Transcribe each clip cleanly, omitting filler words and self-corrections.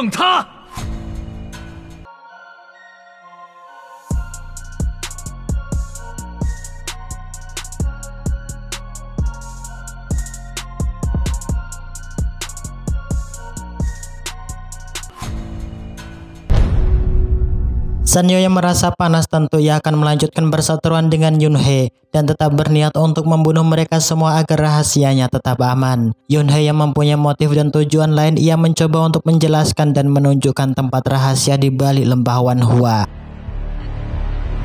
碰他！ Sun Yue yang merasa panas tentu ia akan melanjutkan perseteruan dengan Yun He dan tetap berniat untuk membunuh mereka semua agar rahasianya tetap aman. Yun He yang mempunyai motif dan tujuan lain, ia mencoba untuk menjelaskan dan menunjukkan tempat rahasia di balik lembah Wanhua.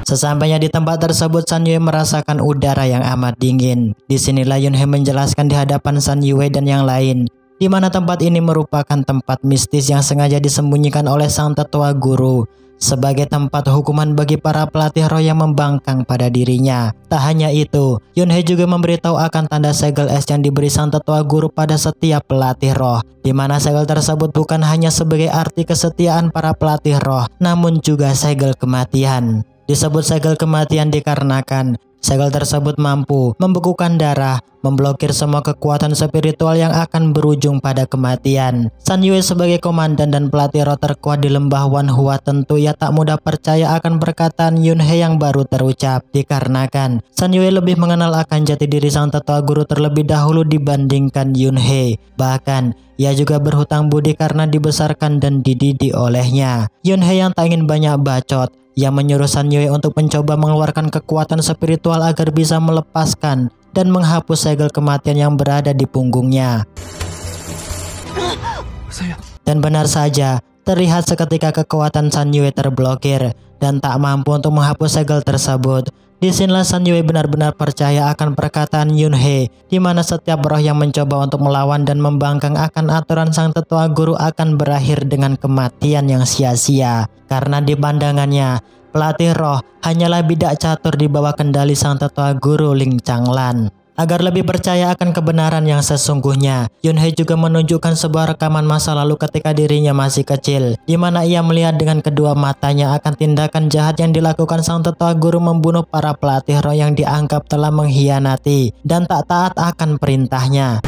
Sesampainya di tempat tersebut, Sun Yue merasakan udara yang amat dingin. Disinilah Yun He menjelaskan di hadapan Sun Yue dan yang lain, di mana tempat ini merupakan tempat mistis yang sengaja disembunyikan oleh sang tetua guru sebagai tempat hukuman bagi para pelatih roh yang membangkang pada dirinya. Tak hanya itu, Yun He juga memberitahu akan tanda segel es yang diberi sang tetua guru pada setiap pelatih roh, di mana segel tersebut bukan hanya sebagai arti kesetiaan para pelatih roh, namun juga segel kematian. Disebut segel kematian dikarenakan segel tersebut mampu membekukan darah, memblokir semua kekuatan spiritual yang akan berujung pada kematian. Sun Yue sebagai komandan dan pelatih roh terkuat di lembah Wanhua tentu ia tak mudah percaya akan perkataan Yun He yang baru terucap, dikarenakan Sun Yue lebih mengenal akan jati diri sang tetua guru terlebih dahulu dibandingkan Yun He. Bahkan ia juga berhutang budi karena dibesarkan dan dididik olehnya. Yun He yang tak ingin banyak bacot, ia menyuruh Sun Yue untuk mencoba mengeluarkan kekuatan spiritual agar bisa melepaskan dan menghapus segel kematian yang berada di punggungnya. Dan benar saja, terlihat seketika kekuatan Sun Yue terblokir dan tak mampu untuk menghapus segel tersebut. Disinilah Sun Yue benar-benar percaya akan perkataan Yun He, di mana setiap roh yang mencoba untuk melawan dan membangkang akan aturan sang tetua guru akan berakhir dengan kematian yang sia-sia. Karena di pandangannya, pelatih roh hanyalah bidak catur di bawah kendali sang tetua guru Ling Changlan. Agar lebih percaya akan kebenaran yang sesungguhnya, Yun He juga menunjukkan sebuah rekaman masa lalu ketika dirinya masih kecil, di mana ia melihat dengan kedua matanya akan tindakan jahat yang dilakukan sang tetua guru membunuh para pelatih roh yang dianggap telah mengkhianati dan tak taat akan perintahnya.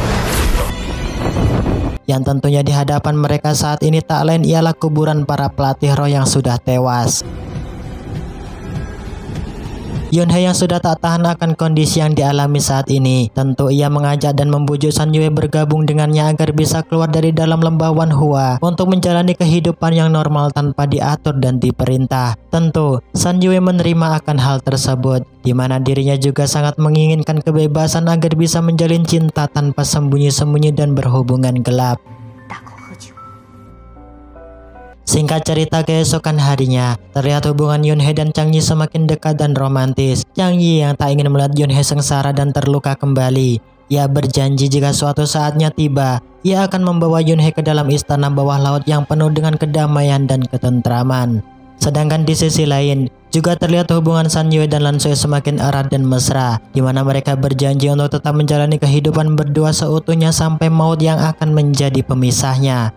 Yang tentunya di hadapan mereka saat ini tak lain ialah kuburan para pelatih roh yang sudah tewas. Yun He yang sudah tak tahan akan kondisi yang dialami saat ini, tentu ia mengajak dan membujuk Sun Yue bergabung dengannya agar bisa keluar dari dalam lembah Wanhua untuk menjalani kehidupan yang normal tanpa diatur dan diperintah. Tentu Sun Yue menerima akan hal tersebut, di mana dirinya juga sangat menginginkan kebebasan agar bisa menjalin cinta tanpa sembunyi-sembunyi dan berhubungan gelap. Singkat cerita, keesokan harinya terlihat hubungan Yun He dan Chang Yi semakin dekat dan romantis. Chang Yi yang tak ingin melihat Yun He sengsara dan terluka kembali, ia berjanji jika suatu saatnya tiba, ia akan membawa Yun He ke dalam istana bawah laut yang penuh dengan kedamaian dan ketentraman. Sedangkan di sisi lain juga terlihat hubungan Sun Yue dan Lan Sui semakin erat dan mesra, di mana mereka berjanji untuk tetap menjalani kehidupan berdua seutuhnya sampai maut yang akan menjadi pemisahnya.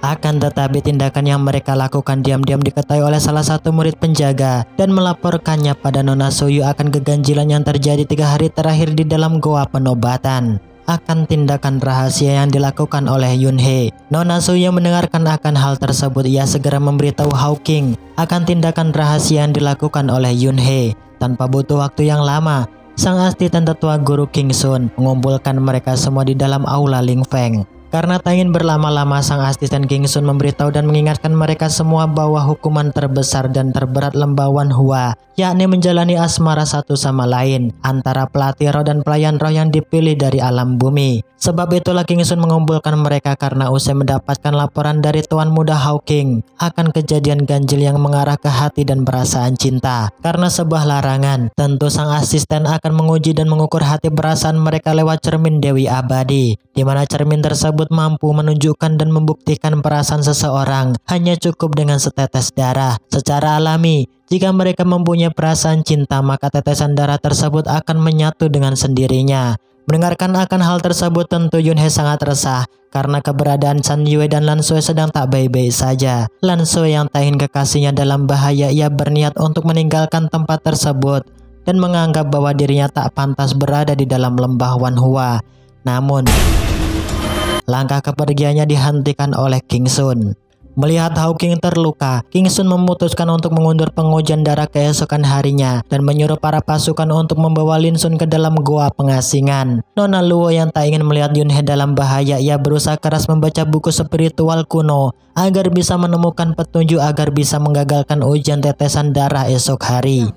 Akan tetapi tindakan yang mereka lakukan diam-diam diketahui oleh salah satu murid penjaga dan melaporkannya pada Nona Suyu akan keganjilan yang terjadi 3 hari terakhir di dalam goa penobatan. Akan tindakan rahasia yang dilakukan oleh Yun He. Nona Suyu mendengarkan akan hal tersebut, ia segera memberitahu Hawking akan tindakan rahasia yang dilakukan oleh Yun He. Tanpa butuh waktu yang lama, sang asisten tetua guru King Sun mengumpulkan mereka semua di dalam aula Ling Feng. Karena tak ingin berlama-lama, sang asisten King Sun memberitahu dan mengingatkan mereka semua bahwa hukuman terbesar dan terberat lembah Wanhua, yakni menjalani asmara satu sama lain antara pelatih roh dan pelayan roh yang dipilih dari alam bumi. Sebab itulah King Sun mengumpulkan mereka karena usai mendapatkan laporan dari Tuan Muda Hawking akan kejadian ganjil yang mengarah ke hati dan perasaan cinta. Karena sebuah larangan, tentu sang asisten akan menguji dan mengukur hati perasaan mereka lewat cermin Dewi Abadi, di mana cermin tersebut mampu menunjukkan dan membuktikan perasaan seseorang hanya cukup dengan setetes darah. Secara alami, jika mereka mempunyai perasaan cinta, maka tetesan darah tersebut akan menyatu dengan sendirinya. Mendengarkan akan hal tersebut, tentu Yun He sangat resah karena keberadaan Sun Yue dan Lan Sui sedang tak baik-baik saja. Lan Sui yang tak ingin kekasihnya dalam bahaya, ia berniat untuk meninggalkan tempat tersebut dan menganggap bahwa dirinya tak pantas berada di dalam lembah Wanhua. Namun, langkah kepergiannya dihentikan oleh King Sun. Melihat Hawking terluka, King Sun memutuskan untuk mengundur pengujian darah keesokan harinya dan menyuruh para pasukan untuk membawa Lin Sun ke dalam goa pengasingan. Nona Luo yang tak ingin melihat Yunhei dalam bahaya, ia berusaha keras membaca buku spiritual kuno agar bisa menemukan petunjuk agar bisa menggagalkan ujian tetesan darah esok hari.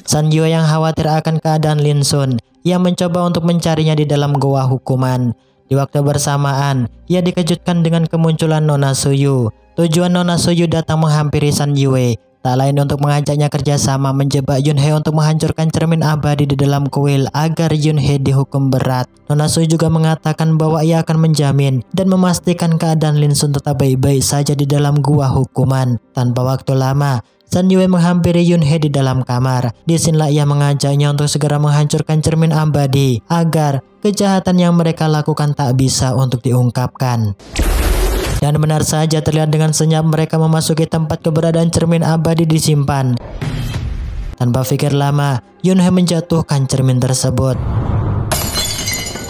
San Yue yang khawatir akan keadaan Lin Sun, ia mencoba untuk mencarinya di dalam goa hukuman. Di waktu bersamaan, ia dikejutkan dengan kemunculan Nona Suyu. Tujuan Nona Suyu datang menghampiri San Yue, tak lain untuk mengajaknya kerjasama menjebak Yunhei untuk menghancurkan cermin abadi di dalam kuil agar Yunhei dihukum berat. Nona Suyu juga mengatakan bahwa ia akan menjamin dan memastikan keadaan Lin Sun tetap baik-baik saja di dalam gua hukuman. Tanpa waktu lama, San Yue menghampiri Yunhei di dalam kamar. Disinilah ia mengajaknya untuk segera menghancurkan cermin abadi agar kejahatan yang mereka lakukan tak bisa untuk diungkapkan. Dan benar saja, terlihat dengan senyap mereka memasuki tempat keberadaan cermin abadi disimpan. Tanpa pikir lama, Yunhei menjatuhkan cermin tersebut.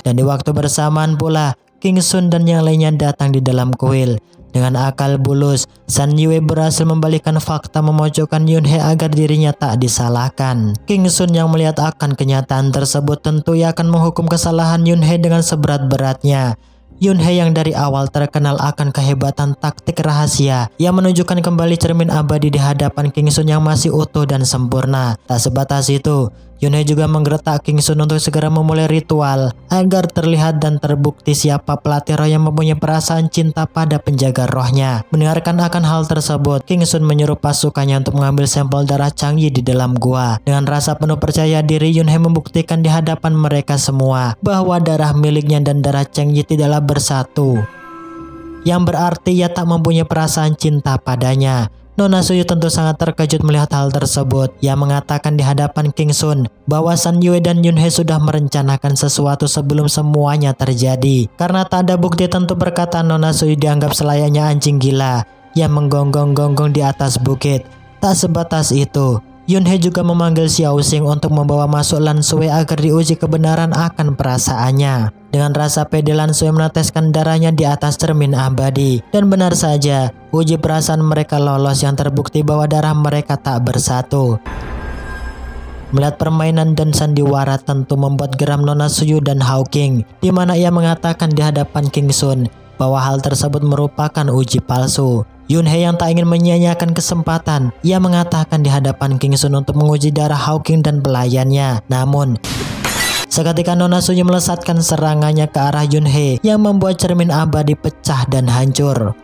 Dan di waktu bersamaan pula, King Sun dan yang lainnya datang di dalam kuil. Dengan akal bulus, San Yue berhasil membalikkan fakta memojokkan Yunhei agar dirinya tak disalahkan. King Sun yang melihat akan kenyataan tersebut tentu ia akan menghukum kesalahan Yunhei dengan seberat-beratnya. Yunhei yang dari awal terkenal akan kehebatan taktik rahasia, ia menunjukkan kembali cermin abadi di hadapan King Sun yang masih utuh dan sempurna. Tak sebatas itu, Yunhei juga menggertak King Sun untuk segera memulai ritual agar terlihat dan terbukti siapa pelatih roh yang mempunyai perasaan cinta pada penjaga rohnya. Mendengarkan akan hal tersebut, King Sun menyuruh pasukannya untuk mengambil sampel darah Chang Yi di dalam gua. Dengan rasa penuh percaya diri, Yunhei membuktikan di hadapan mereka semua bahwa darah miliknya dan darah Chang Yi tidaklah bersatu, yang berarti ia tak mempunyai perasaan cinta padanya. Nona Suyu tentu sangat terkejut melihat hal tersebut. Ia mengatakan di hadapan King Sun bahwa San Yue dan Yunhei sudah merencanakan sesuatu sebelum semuanya terjadi. Karena tak ada bukti tentu perkataan Nona Suyu dianggap selayaknya anjing gila yang menggonggong-gonggong di atas bukit. Tak sebatas itu, Yunhei juga memanggil Xiao Xing untuk membawa masuk Lan Sui agar diuji kebenaran akan perasaannya. Dengan rasa pede, Lan Sui meneteskan darahnya di atas cermin abadi. Dan benar saja, uji perasaan mereka lolos yang terbukti bahwa darah mereka tak bersatu. Melihat permainan dan sandiwara tentu membuat geram Nona Suyu dan Hawking, di mana ia mengatakan di hadapan King Sun bahwa hal tersebut merupakan uji palsu. Yunhei yang tak ingin menyia-nyiakan kesempatan, ia mengatakan di hadapan King Sun untuk menguji darah Hawking dan pelayannya. Namun, seketika Nona Suyu melesatkan serangannya ke arah Yunhei yang membuat cermin abadi pecah dan hancur.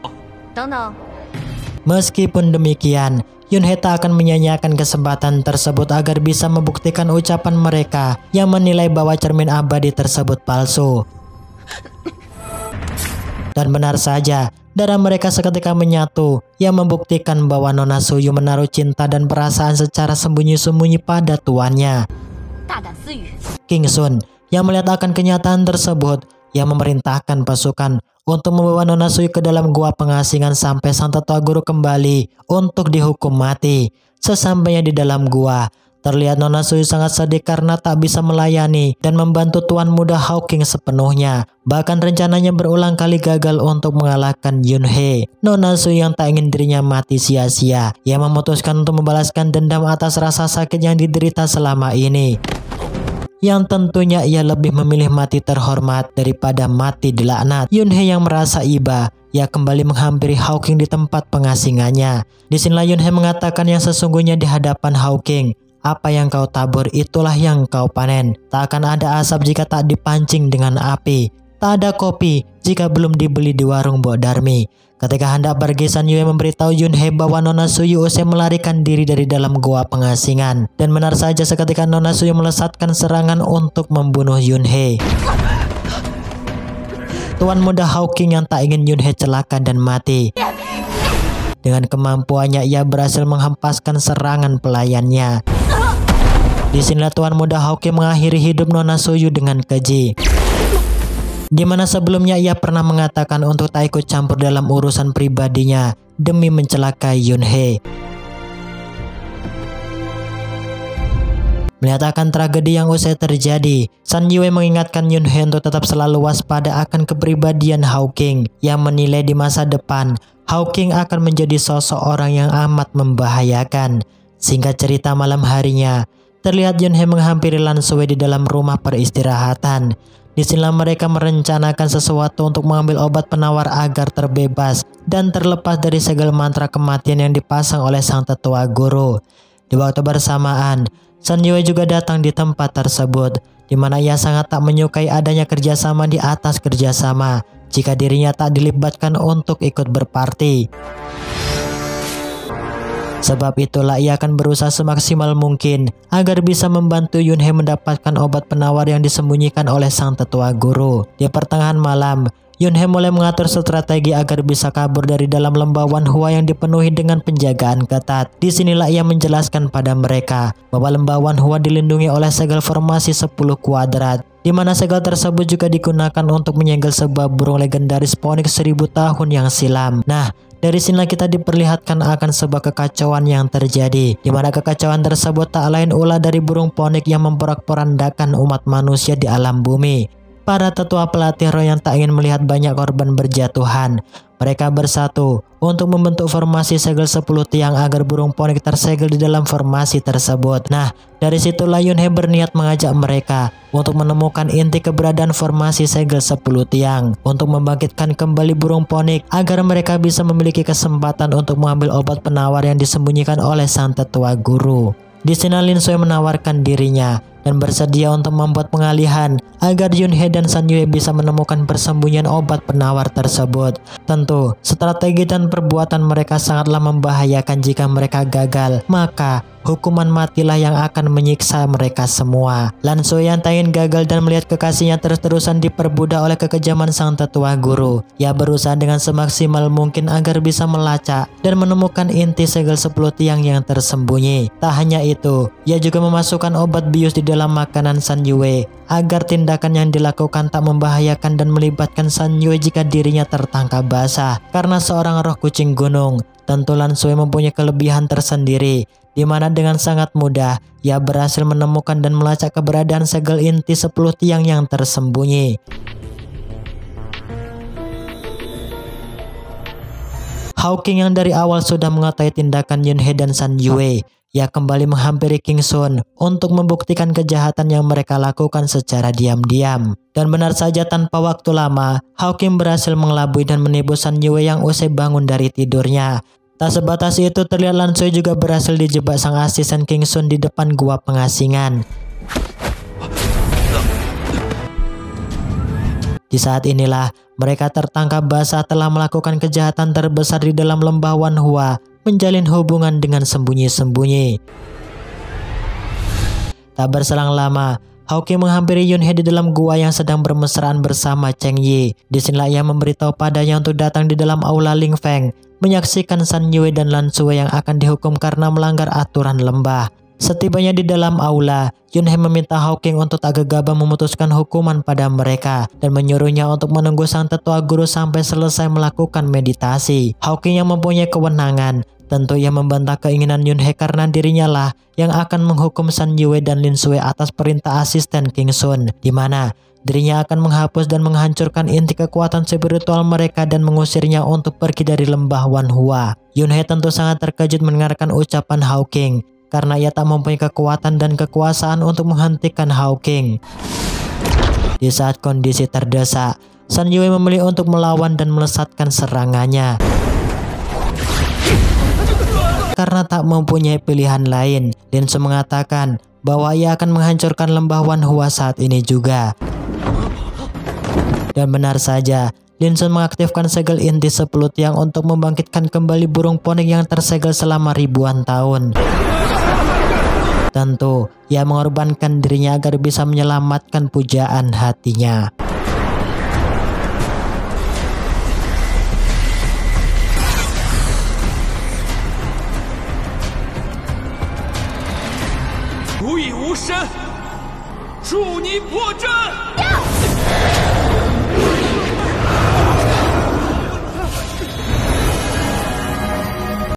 Meskipun demikian, Yunhei tak akan menyia-nyiakan kesempatan tersebut agar bisa membuktikan ucapan mereka yang menilai bahwa cermin abadi tersebut palsu. Dan benar saja, darah mereka seketika menyatu yang membuktikan bahwa Nona Suyu menaruh cinta dan perasaan secara sembunyi-sembunyi pada tuannya. King Sun yang melihat akan kenyataan tersebut, yang memerintahkan pasukan untuk membawa Nona Suyu ke dalam gua pengasingan sampai sang tetua guru kembali untuk dihukum mati. Sesampainya di dalam gua, terlihat Nona Suyu sangat sedih karena tak bisa melayani dan membantu Tuan Muda Hawking sepenuhnya. Bahkan rencananya berulang kali gagal untuk mengalahkan Yunhei. Nona Suyu yang tak ingin dirinya mati sia-sia, ia memutuskan untuk membalaskan dendam atas rasa sakit yang diderita selama ini. Yang tentunya ia lebih memilih mati terhormat daripada mati dilaknat. Yunhei yang merasa iba, ia kembali menghampiri Hawking di tempat pengasingannya. Disinilah Yunhei mengatakan yang sesungguhnya di hadapan Hawking. Apa yang kau tabur itulah yang kau panen. Tak akan ada asap jika tak dipancing dengan api. Tak ada kopi jika belum dibeli di warung Mbok Darmi. Ketika hendak pergi, San Yue memberitahu Yunhei bahwa Nona Suyu usai melarikan diri dari dalam goa pengasingan. Dan benar saja, seketika Nona Suyu melesatkan serangan untuk membunuh Yunhei. Tuan Muda Hawking yang tak ingin Yunhei celaka dan mati. Dengan kemampuannya, ia berhasil menghempaskan serangan pelayannya. Disinilah Tuan Muda Hawking mengakhiri hidup Nona Suyu dengan keji. Di mana sebelumnya ia pernah mengatakan untuk tak ikut campur dalam urusan pribadinya demi mencelakai Yunhei. Melihat akan tragedi yang usai terjadi, Sun Yue mengingatkan Yun He untuk tetap selalu waspada akan kepribadian Hawking yang menilai di masa depan Hawking akan menjadi sosok orang yang amat membahayakan. Singkat cerita, malam harinya terlihat Yun He menghampiri Lan Sui di dalam rumah peristirahatan. Disinilah mereka merencanakan sesuatu untuk mengambil obat penawar agar terbebas dan terlepas dari segala mantra kematian yang dipasang oleh sang tetua guru. Di waktu bersamaan, Sun Yue juga datang di tempat tersebut, di mana ia sangat tak menyukai adanya kerjasama di atas kerjasama jika dirinya tak dilibatkan untuk ikut berparti. Sebab itulah ia akan berusaha semaksimal mungkin agar bisa membantu Yun He mendapatkan obat penawar yang disembunyikan oleh sang tetua guru. Di pertengahan malam, Yun He mulai mengatur strategi agar bisa kabur dari dalam lembah Wan Hua yang dipenuhi dengan penjagaan ketat. Disinilah ia menjelaskan pada mereka bahwa lembah Wan Hua dilindungi oleh segel formasi 10 kuadrat, di mana segel tersebut juga digunakan untuk menyegel sebuah burung legendaris Phoenix 1000 tahun yang silam. Nah, dari sinilah kita diperlihatkan akan sebuah kekacauan yang terjadi, di mana kekacauan tersebut tak lain ulah dari burung Phoenix yang memporak-porandakan umat manusia di alam bumi. Para tetua pelatih roh yang tak ingin melihat banyak korban berjatuhan, mereka bersatu untuk membentuk formasi segel 10 tiang agar burung Phoenix tersegel di dalam formasi tersebut. Nah, dari situlah Yun He berniat mengajak mereka untuk menemukan inti keberadaan formasi segel 10 tiang untuk membangkitkan kembali burung Phoenix agar mereka bisa memiliki kesempatan untuk mengambil obat penawar yang disembunyikan oleh sang tetua guru. Di sini Lin Sui menawarkan dirinya dan bersedia untuk membuat pengalihan agar Yun He dan Sun Yue bisa menemukan persembunyian obat penawar tersebut. Tentu, strategi dan perbuatan mereka sangatlah membahayakan. Jika mereka gagal, maka hukuman matilah yang akan menyiksa mereka semua. Lan Sui yang tak ingin gagal dan melihat kekasihnya terus-terusan diperbudak oleh kekejaman sang tetua guru, ia berusaha dengan semaksimal mungkin agar bisa melacak dan menemukan inti segel 10 tiang yang tersembunyi. Tak hanya itu, ia juga memasukkan obat bius di dalam makanan Sun Yue agar tindakan yang dilakukan tak membahayakan dan melibatkan Sun Yue jika dirinya tertangkap basah. Karena seorang roh kucing gunung, tentu Lan Sui mempunyai kelebihan tersendiri, di mana dengan sangat mudah ia berhasil menemukan dan melacak keberadaan segel inti 10 tiang yang tersembunyi. Hawking yang dari awal sudah mengetahui tindakan Yun He dan Sun Yue, ia kembali menghampiri King Sun untuk membuktikan kejahatan yang mereka lakukan secara diam-diam. Dan benar saja, tanpa waktu lama, Hawking berhasil mengelabui dan menipu Sun Yue yang usai bangun dari tidurnya. Tak sebatas itu, terlihat Lan Sui juga berhasil dijebak sang asisten King Sun di depan gua pengasingan. Di saat inilah mereka tertangkap basah telah melakukan kejahatan terbesar di dalam lembah Wan Hua, menjalin hubungan dengan sembunyi-sembunyi. Tak berselang lama, Hawking menghampiri Yun He di dalam gua yang sedang bermesraan bersama Cheng Yi. Disinilah ia memberitahu padanya untuk datang di dalam aula Ling Feng, menyaksikan Sun Yue dan Lan Sui yang akan dihukum karena melanggar aturan lembah. Setibanya di dalam aula, Yun He meminta Hawking untuk tak gegabah memutuskan hukuman pada mereka dan menyuruhnya untuk menunggu sang tetua guru sampai selesai melakukan meditasi. Hawking yang mempunyai kewenangan, tentu ia membantah keinginan Yun He karena dirinya lah yang akan menghukum Sun Yue dan Lin Sui atas perintah asisten King Sun, di mana dirinya akan menghapus dan menghancurkan inti kekuatan spiritual mereka dan mengusirnya untuk pergi dari lembah Wan Hua. Yun He tentu sangat terkejut mendengarkan ucapan Hawking, karena ia tak mempunyai kekuatan dan kekuasaan untuk menghentikan Hawking. Di saat kondisi terdesak, Sun Yue memilih untuk melawan dan melesatkan serangannya. Karena tak mempunyai pilihan lain, Lin Sui mengatakan bahwa ia akan menghancurkan lembah Wan Hua saat ini juga. Dan benar saja, Lin Sui mengaktifkan segel inti 10 tiang untuk membangkitkan kembali burung Phoenix yang tersegel selama ribuan tahun. Tentu, ia mengorbankan dirinya agar bisa menyelamatkan pujaan hatinya. Wu Yi Wu Shen, 祝你破阵！